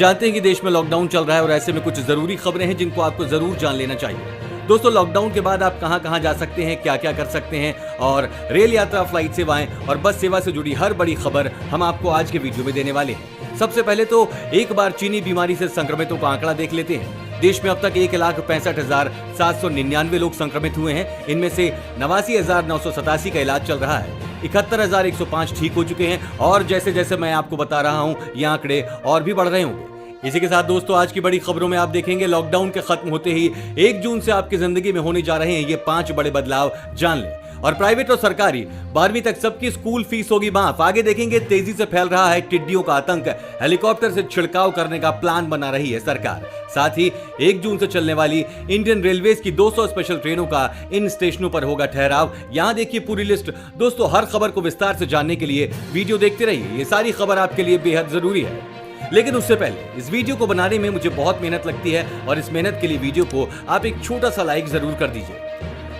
जानते हैं कि देश में लॉकडाउन चल रहा है और ऐसे में कुछ जरूरी खबरें हैं जिनको आपको जरूर जान लेना चाहिए। दोस्तों, लॉकडाउन के बाद आप कहां-कहां जा सकते हैं, क्या-क्या कर सकते हैं और रेल यात्रा, फ्लाइट सेवाएं और बस सेवा से जुड़ी हर बड़ी खबर हम आपको आज के वीडियो में देने वाले हैं। सबसे पहले तो एक बार चीनी बीमारी से संक्रमितों का आंकड़ा देख लेते हैं। देश में अब तक 1,65,799 लोग संक्रमित हुए हैं। इनमें से 89,987 का इलाज चल रहा है। 71,105 ठीक हो चुके हैं और जैसे जैसे मैं आपको बता रहा हूं ये आंकड़े और भी बढ़ रहे होंगे। इसी के साथ दोस्तों, आज की बड़ी खबरों में आप देखेंगे लॉकडाउन के खत्म होते ही 1 जून से आपकी जिंदगी में होने जा रहे हैं ये 5 बड़े बदलाव, जान लें। और प्राइवेट और सरकारी 12वीं तक सबकी स्कूल फीस होगी माफ। आगे देखेंगे तेजी से फैल रहा है टिड्डियों का आतंक, हेलीकॉप्टर से छिड़काव करने का प्लान बना रही है सरकार। साथ ही 1 जून से चलने वाली इंडियन रेलवेज की 200 स्पेशल ट्रेनों का इन स्टेशनों पर होगा ठहराव। यहां देखिए पूरी लिस्ट। दोस्तों, हर खबर को विस्तार से जानने के लिए वीडियो देखते रहिए। ये सारी खबर आपके लिए बेहद जरूरी है। लेकिन उससे पहले इस वीडियो को बनाने में मुझे बहुत मेहनत लगती है और इस मेहनत के लिए वीडियो को आप एक छोटा सा लाइक जरूर कर दीजिए।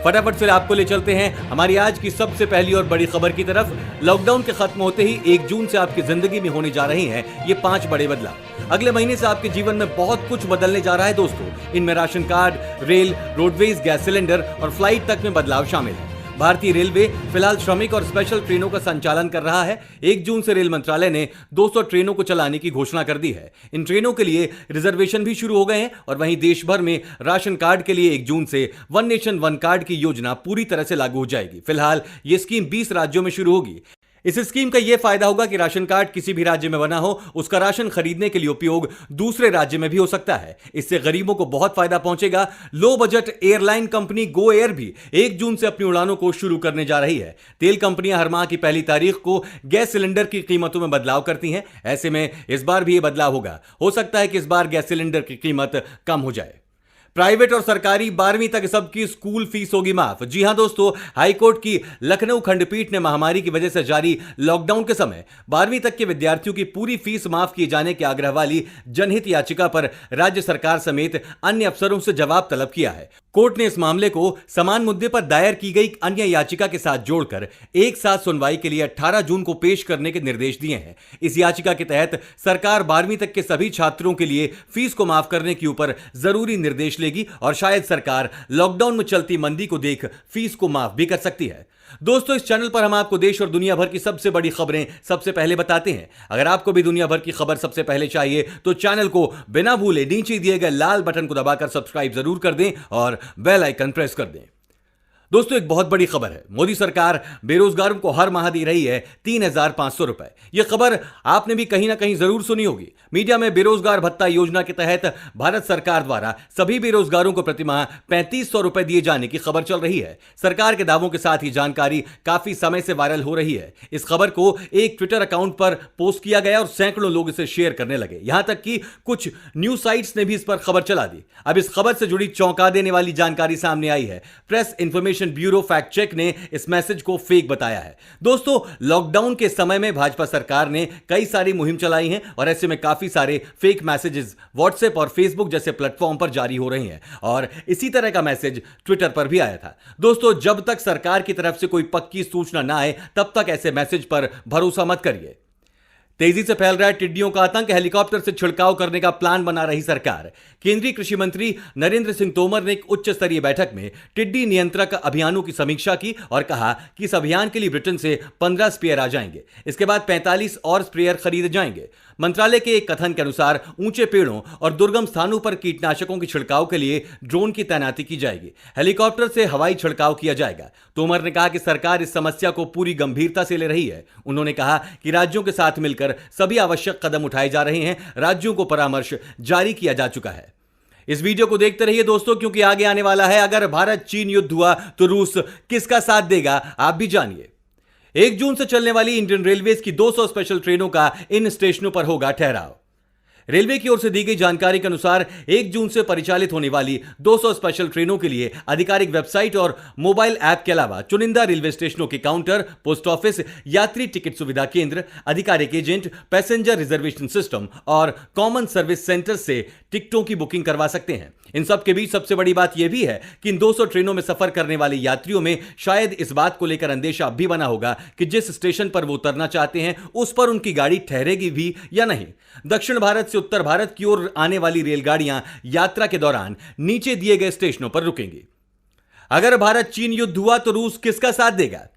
फटाफट से आपको ले चलते हैं हमारी आज की सबसे पहली और बड़ी खबर की तरफ। लॉकडाउन के खत्म होते ही 1 जून से आपकी जिंदगी में होने जा रहे हैं ये 5 बड़े बदलाव। अगले महीने से आपके जीवन में बहुत कुछ बदलने जा रहा है दोस्तों। इनमें ration card, rail, roadways, gas cylinder और फ्लाइट तक में बदलाव शामिल है। भारतीय रेलवे फिलहाल श्रमिक और स्पेशल ट्रेनों का संचालन कर रहा है। 1 जून से रेल मंत्रालय ने 200 ट्रेनों को चलाने की घोषणा कर दी है। इन ट्रेनों के लिए रिजर्वेशन भी शुरू हो गए हैं और वहीं देश भर में राशन कार्ड के लिए 1 जून से वन नेशन वन कार्ड की योजना पूरी तरह से लागू हो जाएगी। फिलहाल ये स्कीम 20 राज्यों में शुरू होगी। इस स्कीम का यह फायदा होगा कि राशन कार्ड किसी भी राज्य में बना हो, उसका राशन खरीदने के लिए उपयोग दूसरे राज्य में भी हो सकता है। इससे गरीबों को बहुत फायदा पहुंचेगा। Low budget airline company Go Air भी 1 जून से अपनी उड़ानों को शुरू करने जा रही है। तेल कंपनियां हर माह की पहली तारीख को गैस सिलेंडर की कीमतों में बदलाव करती हैं। ऐसे में इस बार भी यह बदलाव होगा। हो सकता है कि इस बार गैस सिलेंडर की कीमत कम हो जाए। प्राइवेट और सरकारी 12वीं तक सबकी स्कूल फीस होगी माफ। जी हां दोस्तों, हाईकोर्ट की लखनऊ खंडपीठ ने महामारी की वजह से जारी लॉकडाउन के समय 12वीं तक के विद्यार्थियों की पूरी फीस माफ किए जाने के आग्रह वाली जनहित याचिका पर राज्य सरकार समेत अन्य अफसरों से जवाब तलब किया है। कोर्ट ने इस मामले को समान मुद्दे पर दायर की गई अन्य याचिका के साथ जोड़कर एक साथ सुनवाई के लिए 18 जून को पेश करने के निर्देश दिए हैं। इस याचिका के तहत सरकार 12वीं तक के सभी छात्रों के लिए फीस को माफ करने के ऊपर जरूरी निर्देश लेगी और शायद सरकार लॉकडाउन में चलती मंदी को देख फीस को माफ भी कर सकती है। दोस्तों, इस चैनल पर हम आपको देश और दुनिया भर की सबसे बड़ी खबरें सबसे पहले बताते हैं। अगर आपको भी दुनिया भर की खबर सबसे पहले चाहिए तो चैनल को बिना भूले नीचे दिए गए लाल बटन को दबाकर सब्सक्राइब जरूर कर दें और बेल आइकन प्रेस कर दें। दोस्तों, एक बहुत बड़ी खबर है। मोदी सरकार बेरोजगारों को हर माह दे रही है 3,500 रुपए। यह खबर आपने भी कहीं ना कहीं जरूर सुनी होगी। मीडिया में बेरोजगार भत्ता योजना के तहत भारत सरकार द्वारा सभी बेरोजगारों को प्रतिमाह 3,500 रुपए दिए जाने की खबर चल रही है। सरकार के दावों के साथ ही जानकारी काफी समय से वायरल हो रही है। इस खबर को एक ट्विटर अकाउंट पर पोस्ट किया गया और सैकड़ों लोग इसे शेयर करने लगे। यहां तक कि कुछ न्यूज साइट्स ने भी इस पर खबर चला दी। अब इस खबर से जुड़ी चौंका देने वाली जानकारी सामने आई है। Press information bureau fact check ने इस मैसेज को फेक बताया है। दोस्तों, लॉकडाउन के समय में भाजपा सरकार ने कई सारी मुहिम चलाई है और ऐसे में काफी सारे फेक मैसेजेस व्हाट्सएप और फेसबुक जैसे प्लेटफॉर्म पर जारी हो रहे हैं और इसी तरह का मैसेज ट्विटर पर भी आया था। दोस्तों, जब तक सरकार की तरफ से कोई पक्की सूचना ना आए तब तक ऐसे मैसेज पर भरोसा मत करिए। तेजी से फैल रहा है टिड्डियों का आतंक, हेलीकॉप्टर से छिड़काव करने का प्लान बना रही सरकार। केंद्रीय कृषि मंत्री नरेंद्र सिंह तोमर ने एक उच्च स्तरीय बैठक में टिड्डी नियंत्रक अभियानों की समीक्षा की और कहा कि इस अभियान के लिए ब्रिटेन से 15 स्प्रेयर आ जाएंगे। इसके बाद 45 और स्प्रेयर खरीदे जाएंगे। मंत्रालय के एक कथन के अनुसार ऊंचे पेड़ों और दुर्गम स्थानों पर कीटनाशकों के छिड़काव के लिए ड्रोन की तैनाती की जाएगी। हेलीकॉप्टर से हवाई छिड़काव किया जाएगा। तोमर ने कहा कि सरकार इस समस्या को पूरी गंभीरता से ले रही है। उन्होंने कहा कि राज्यों के साथ मिलकर सभी आवश्यक कदम उठाए जा रहे हैं। राज्यों को परामर्श जारी किया जा चुका है। इस वीडियो को देखते रहिए दोस्तों, क्योंकि आगे आने वाला है अगर भारत चीन युद्ध हुआ तो रूस किसका साथ देगा, आप भी जानिए। 1 जून से चलने वाली इंडियन रेलवेज की 200 स्पेशल ट्रेनों का इन स्टेशनों पर होगा ठहराव। रेलवे की ओर से दी गई जानकारी के अनुसार 1 जून से परिचालित होने वाली 200 स्पेशल ट्रेनों के लिए आधिकारिक वेबसाइट और मोबाइल ऐप के अलावा चुनिंदा रेलवे स्टेशनों के काउंटर, पोस्ट ऑफिस, यात्री टिकट सुविधा केंद्र, आधिकारिक एजेंट, पैसेंजर रिजर्वेशन सिस्टम और कॉमन सर्विस सेंटर से टिकटों की बुकिंग करवा सकते हैं। इन सब के बीच सबसे बड़ी बात यह भी है कि इन 200 ट्रेनों में सफर करने वाले यात्रियों में शायद इस बात को लेकर अंदेशा अब भी बना होगा कि जिस स्टेशन पर वो उतरना चाहते हैं उस पर उनकी गाड़ी ठहरेगी भी या नहीं। दक्षिण भारत से उत्तर भारत की ओर आने वाली रेलगाड़ियां यात्रा के दौरान नीचे दिए गए स्टेशनों पर रुकेंगी। अगर भारत चीन युद्ध हुआ तो रूस किसका साथ देगा?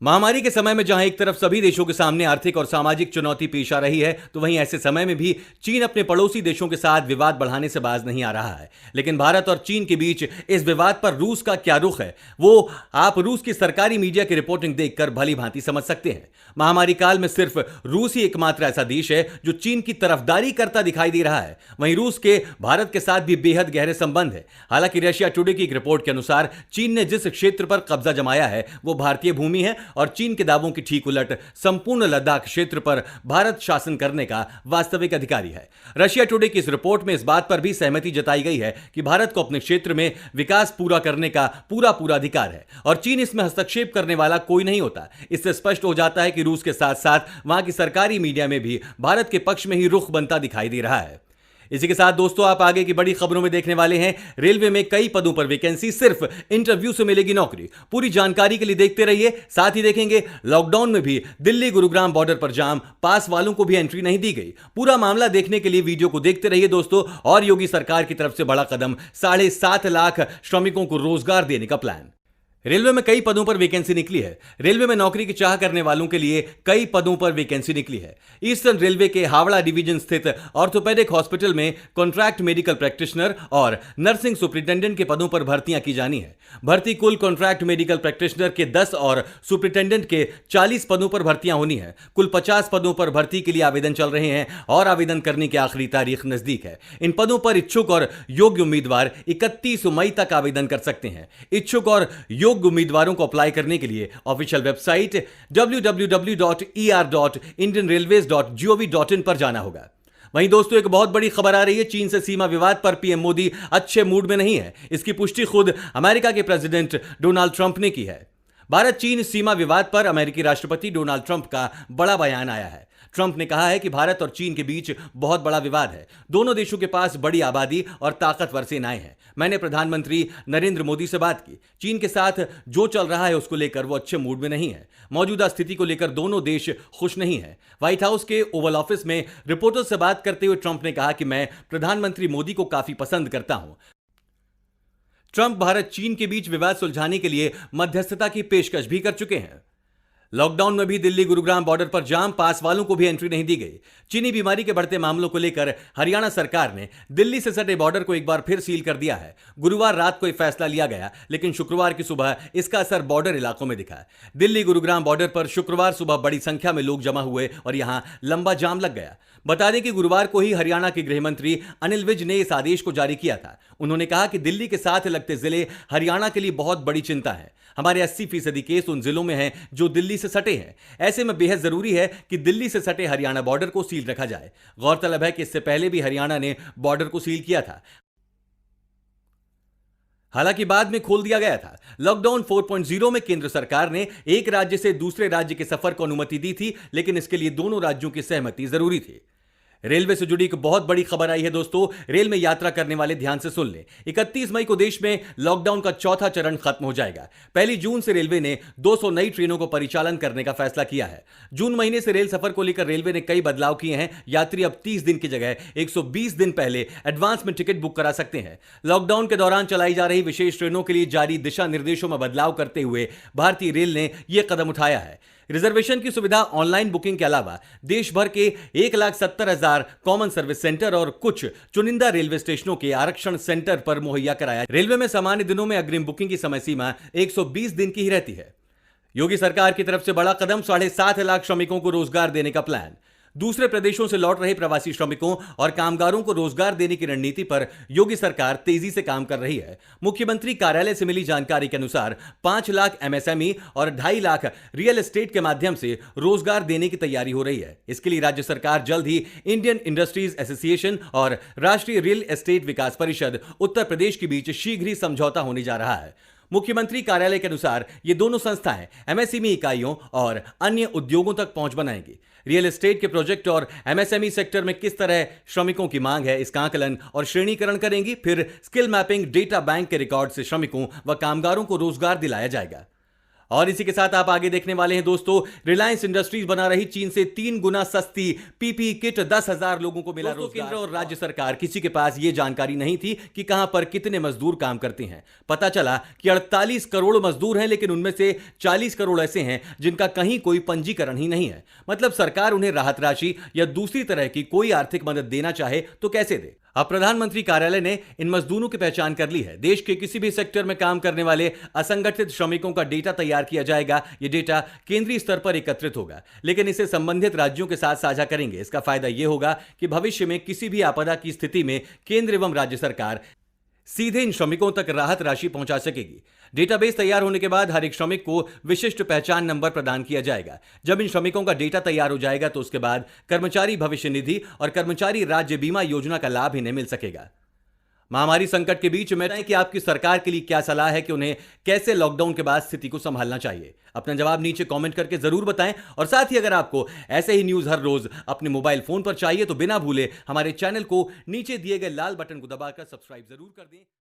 महामारी के समय में जहां एक तरफ सभी देशों के सामने आर्थिक और सामाजिक चुनौती पेश आ रही है, तो वहीं ऐसे समय में भी चीन अपने पड़ोसी देशों के साथ विवाद बढ़ाने से बाज नहीं आ रहा है। लेकिन भारत और चीन के बीच इस विवाद पर रूस का क्या रुख है, वो आप रूस की सरकारी मीडिया की रिपोर्टिंग देखकर भली भांति समझ सकते हैं। महामारी काल में सिर्फ रूस ही एकमात्र ऐसा देश है जो चीन की तरफदारी करता दिखाई दे रहा है। वहीं रूस के भारत के साथ भी बेहद गहरे संबंध है। हालांकि रशिया टुडे की एक रिपोर्ट के अनुसार चीन ने जिस क्षेत्र पर कब्जा जमाया है वो भारतीय भूमि है और चीन के दावों की ठीक उलट संपूर्ण लद्दाख क्षेत्र पर भारत शासन करने का वास्तविक अधिकारी है। रशिया टुडे की इस रिपोर्ट में इस बात पर भी सहमति जताई गई है कि भारत को अपने क्षेत्र में विकास पूरा करने का पूरा अधिकार है और चीन इसमें हस्तक्षेप करने वाला कोई नहीं होता। इससे स्पष्ट हो जाता है कि रूस के साथ साथ वहां की सरकारी मीडिया में भी भारत के पक्ष में ही रुख बनता दिखाई दे रहा है। इसी के साथ दोस्तों आप आगे की बड़ी खबरों में देखने वाले हैं, रेलवे में कई पदों पर वैकेंसी, सिर्फ इंटरव्यू से मिलेगी नौकरी। पूरी जानकारी के लिए देखते रहिए। साथ ही देखेंगे लॉकडाउन में भी दिल्ली गुरुग्राम बॉर्डर पर जाम, पास वालों को भी एंट्री नहीं दी गई। पूरा मामला देखने के लिए वीडियो को देखते रहिए दोस्तों। और योगी सरकार की तरफ से बड़ा कदम, 7.5 लाख श्रमिकों को रोजगार देने का प्लान। रेलवे में कई पदों पर वैकेंसी निकली है। रेलवे में नौकरी की चाह करने वालों के लिए कई पदों पर वैकेंसी निकली है। ईस्टर्न रेलवे के हावड़ा डिवीजन स्थित ऑर्थोपेडिक हॉस्पिटल में कॉन्ट्रैक्ट मेडिकल प्रैक्टिशनर और नर्सिंग सुपरिटेंडेंट के पदों पर भर्तियां की जानी है। भर्ती कुल कॉन्ट्रैक्ट मेडिकल प्रैक्टिशनर के 10 और सुपरिटेंडेंट के 40 पदों पर भर्तियां होनी है। कुल 50 पदों पर भर्ती के लिए आवेदन चल रहे हैं और आवेदन करने की आखिरी तारीख नजदीक है। इन पदों पर इच्छुक और योग्य उम्मीदवार 31 मई तक आवेदन कर सकते हैं। इच्छुक और योग्य उम्मीदवारों को अप्लाई करने के लिए ऑफिशियल वेबसाइट www.er.indianrailways.gov.in पर जाना होगा। वहीं दोस्तों एक बहुत बड़ी खबर आ रही है, चीन से सीमा विवाद पर पीएम मोदी अच्छे मूड में नहीं है। इसकी पुष्टि खुद अमेरिका के प्रेसिडेंट डोनाल्ड ट्रंप ने की है। भारत चीन सीमा विवाद पर अमेरिकी राष्ट्रपति डोनाल्ड ट्रंप का बड़ा बयान आया है। ट्रंप ने कहा है कि भारत और चीन के बीच बहुत बड़ा विवाद है। दोनों देशों के पास बड़ी आबादी और ताकतवर सेनाएं हैं। मैंने प्रधानमंत्री नरेंद्र मोदी से बात की। चीन के साथ जो चल रहा है उसको लेकर वो अच्छे मूड में नहीं है। मौजूदा स्थिति को लेकर दोनों देश खुश नहीं है। व्हाइट हाउस के ओवल ऑफिस में रिपोर्टर्स से बात करते हुए ट्रंप ने कहा कि मैं प्रधानमंत्री मोदी को काफी पसंद करता हूं। ट्रंप भारत चीन के बीच विवाद सुलझाने के लिए मध्यस्थता की पेशकश भी कर चुके हैं। लॉकडाउन में भी दिल्ली गुरुग्राम बॉर्डर पर जाम, पास वालों को भी एंट्री नहीं दी गई। चीनी बीमारी के बढ़ते मामलों को लेकर हरियाणा सरकार ने दिल्ली से सटे बॉर्डर को एक बार फिर सील कर दिया है। गुरुवार रात को यह फैसला लिया गया, लेकिन शुक्रवार की सुबह इसका असर बॉर्डर इलाकों में दिखा। दिल्ली गुरुग्राम बॉर्डर पर शुक्रवार सुबह बड़ी संख्या में लोग जमा हुए और यहां लंबा जाम लग गया। बता दें कि गुरुवार को ही हरियाणा के गृह मंत्री अनिल विज ने इस आदेश को जारी किया था। उन्होंने कहा कि दिल्ली के साथ लगते जिले हरियाणा के लिए बहुत बड़ी चिंता है। हमारे 80% केस उन जिलों में हैं जो दिल्ली से सटे हैं। ऐसे में बेहद जरूरी है कि दिल्ली से सटे हरियाणा बॉर्डर को सील रखा जाए। गौरतलब है कि इससे पहले भी हरियाणा ने बॉर्डर को सील किया था, हालांकि बाद में खोल दिया गया था। लॉकडाउन 4.0 में केंद्र सरकार ने एक राज्य से दूसरे राज्य के सफर को अनुमति दी थी, लेकिन इसके लिए दोनों राज्यों की सहमति जरूरी थी। रेलवे से जुड़ी एक बहुत बड़ी खबर आई है दोस्तों। रेल में यात्रा करने वाले ध्यान से सुन लें। 31 मई को देश में लॉकडाउन का चौथा चरण खत्म हो जाएगा। 1 जून से रेलवे ने 200 नई ट्रेनों को परिचालन करने का फैसला किया है। जून महीने से रेल सफर को लेकर रेलवे ने कई बदलाव किए हैं। यात्री अब 30 दिन की जगह 120 दिन पहले एडवांस में टिकट बुक करा सकते हैं। लॉकडाउन के दौरान चलाई जा रही विशेष ट्रेनों के लिए जारी दिशा निर्देशों में बदलाव करते हुए भारतीय रेल ने यह कदम उठाया है। रिजर्वेशन की सुविधा ऑनलाइन बुकिंग के अलावा देश भर के 1,70,000 कॉमन सर्विस सेंटर और कुछ चुनिंदा रेलवे स्टेशनों के आरक्षण सेंटर पर मुहैया कराया। रेलवे में सामान्य दिनों में अग्रिम बुकिंग की समय सीमा 120 दिन की ही रहती है। योगी सरकार की तरफ से बड़ा कदम, 7.5 लाख श्रमिकों को रोजगार देने का प्लान। दूसरे प्रदेशों से लौट रहे प्रवासी श्रमिकों और कामगारों को रोजगार देने की रणनीति पर योगी सरकार तेजी से काम कर रही है। मुख्यमंत्री कार्यालय से मिली जानकारी के अनुसार 5 लाख एमएसएमई और 2.5 लाख रियल एस्टेट के माध्यम से रोजगार देने की तैयारी हो रही है। इसके लिए राज्य सरकार जल्द ही इंडियन इंडस्ट्रीज एसोसिएशन और राष्ट्रीय रियल एस्टेट विकास परिषद उत्तर प्रदेश के बीच शीघ्र ही समझौता होने जा रहा है। मुख्यमंत्री कार्यालय के अनुसार ये दोनों संस्थाएं एमएसएमई इकाइयों और अन्य उद्योगों तक पहुंच बनाएंगी। रियल एस्टेट के प्रोजेक्ट और एमएसएमई सेक्टर में किस तरह श्रमिकों की मांग है, इसका आकलन और श्रेणीकरण करेंगी। फिर स्किल मैपिंग डेटा बैंक के रिकॉर्ड से श्रमिकों व कामगारों को रोजगार दिलाया जाएगा। और इसी के साथ आप आगे देखने वाले हैं दोस्तों, रिलायंस इंडस्ट्रीज बना रही चीन से 3 गुना सस्ती पीपीई किट, 10,000 लोगों को मिला रोजगार। केंद्र और राज्य सरकार किसी के पास यह जानकारी नहीं थी कि कहां पर कितने मजदूर काम करते हैं। पता चला कि 48 करोड़ मजदूर हैं, लेकिन उनमें से 40 करोड़ ऐसे हैं जिनका कहीं कोई पंजीकरण ही नहीं है। मतलब सरकार उन्हें राहत राशि या दूसरी तरह की कोई आर्थिक मदद देना चाहे तो कैसे दे। अब प्रधानमंत्री कार्यालय ने इन मजदूरों की पहचान कर ली है। देश के किसी भी सेक्टर में काम करने वाले असंगठित श्रमिकों का डेटा तैयार किया जाएगा। यह डेटा केंद्रीय स्तर पर एकत्रित होगा, लेकिन इसे संबंधित राज्यों के साथ साझा करेंगे। इसका फायदा यह होगा कि भविष्य में किसी भी आपदा की स्थिति में केंद्र एवं राज्य सरकार सीधे इन श्रमिकों तक राहत राशि पहुंचा सकेगी। डेटाबेस तैयार होने के बाद हर एक श्रमिक को विशिष्ट पहचान नंबर प्रदान किया जाएगा। जब इन श्रमिकों का डेटा तैयार हो जाएगा तो उसके बाद कर्मचारी भविष्य निधि और कर्मचारी राज्य बीमा योजना का लाभ इन्हें मिल सकेगा। महामारी संकट के बीच में कि आपकी सरकार के लिए क्या सलाह है कि उन्हें कैसे लॉकडाउन के बाद स्थिति को संभालना चाहिए। अपना जवाब नीचे कमेंट करके जरूर बताएं। और साथ ही अगर आपको ऐसे ही न्यूज हर रोज अपने मोबाइल फोन पर चाहिए तो बिना भूले हमारे चैनल को नीचे दिए गए लाल बटन को दबाकर सब्सक्राइब जरूर कर दें।